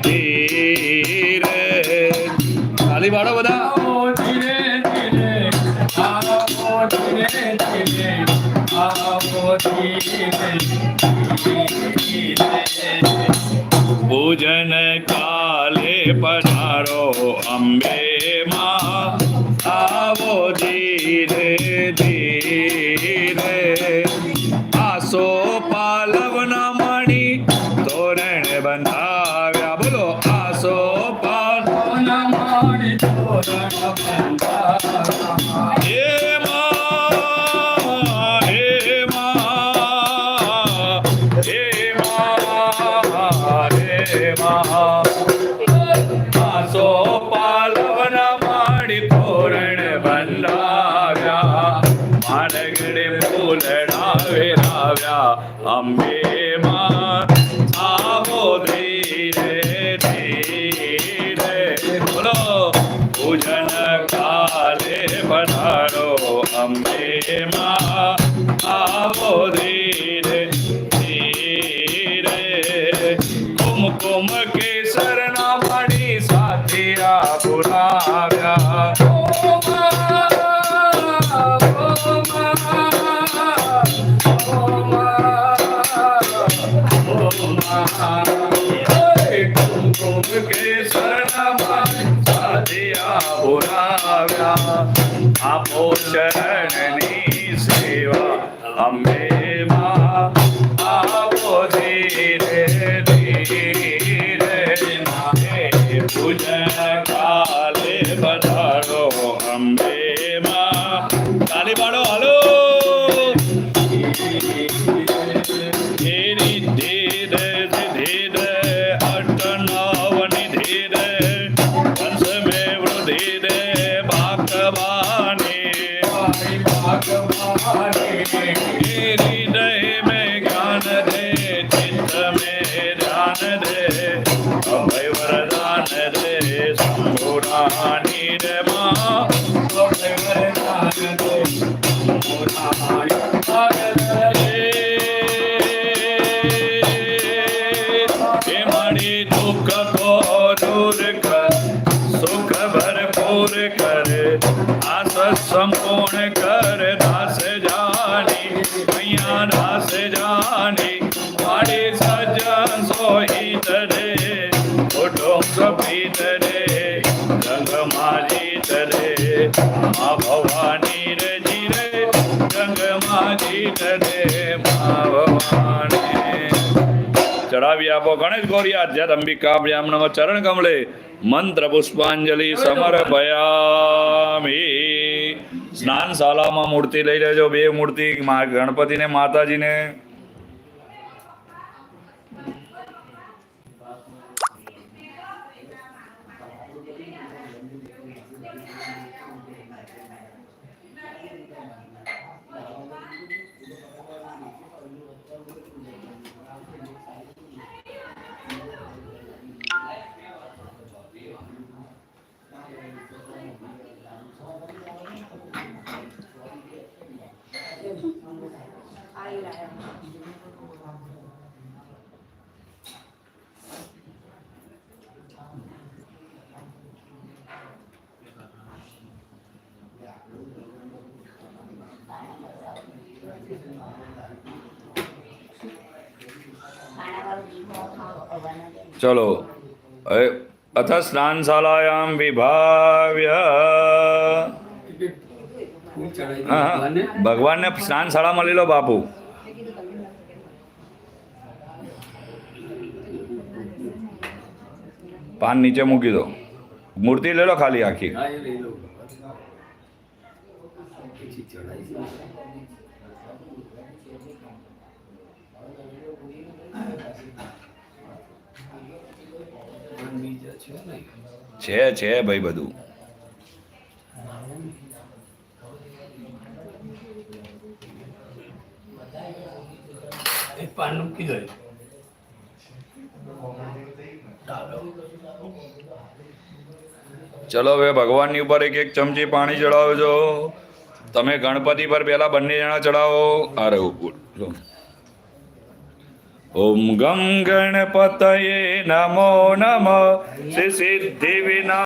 ધીરે તાલી પાડો બધા. ધીરે ધીરે આવો, ધીરે ધીરે આવો, ધીરે ધીરે પૂજન કાલે પધારો અંબે માં, આવો ધીરે ધીરે. આસો પાલવના મણી તોરણ બંધાવ્યા. બોલો આસો પાલવના મણી તોરણ બંધાવ્યા. હે માં, હે માં, હે માં, હે માં. આસો પાલવના મણી તોરણ બંધાવ્યા. માનગડે ફૂલડા વેરાવ્યા. અંબે માં આવો ધીરે ધીરે. બોલો પૂજન કાલે પધારો અંબે માં, આવો ધીરે ધીરે. કુમકુમ કેસર ના મણી સાથિયા પુરાવ્યા. કુમકુમ કેસર ના મણી સાથિયા પુરાવ્યા. આપો ચરણની સેવા અંબે માં, આવો ધીરે ધીરે. પૂજન કાલે પધારો અંબે માં. તાલી પાડો હાલો. ધીરે ધીરે ધીરે અષ્ટનવની ધીરે પંચમેવ ધીરે ભાગવાની. હૃદય में ज्ञान दे, चित्त में ध्यान दे, अभय वरदान दे, शंभुरानी रे माँ. अभय वरदान दे, शंभुरानी हे मणि दुख को दूर कर, सुख भरपूर कर, आस संपूर्ण कर. दास जानी मैया दास जानी, माड़ी सज्जन सोहित रे, कुटुंब सहित रे, रंग माजी रे, माँ भवानी रे जी रे, रंग माजी रे, माँ भवानी. चढ़ावी आपो गणेश गौरी आध्यात्म अंबिकाभ्याम नमः. चरण कमले मंत्र पुष्पांजलि समर्पयामि. સ્નાનશાળામાં મૂર્તિ લઈ લેજો. બે મૂર્તિ, ગણપતિ ને માતાજી ને. चलो अथ स्नानशालायां विभाव्य. भगवान ने स्नानशाला में ले लो बापू. पान नीचे मूकी दो. मूर्ति ले लो खाली आखी. છે ભાઈ બધું. પાન મૂકી દો. ચલો હવે ભગવાનની ઉપર એક એક ચમચી પાણી ચડાવજો. તમે ગણપતિ પર પેલા બંને જણા ચડાવો. અરે ઓમ ગમ ગણપતયે નમો નમઃ શ્રી સિદ્ધિ વિનાયક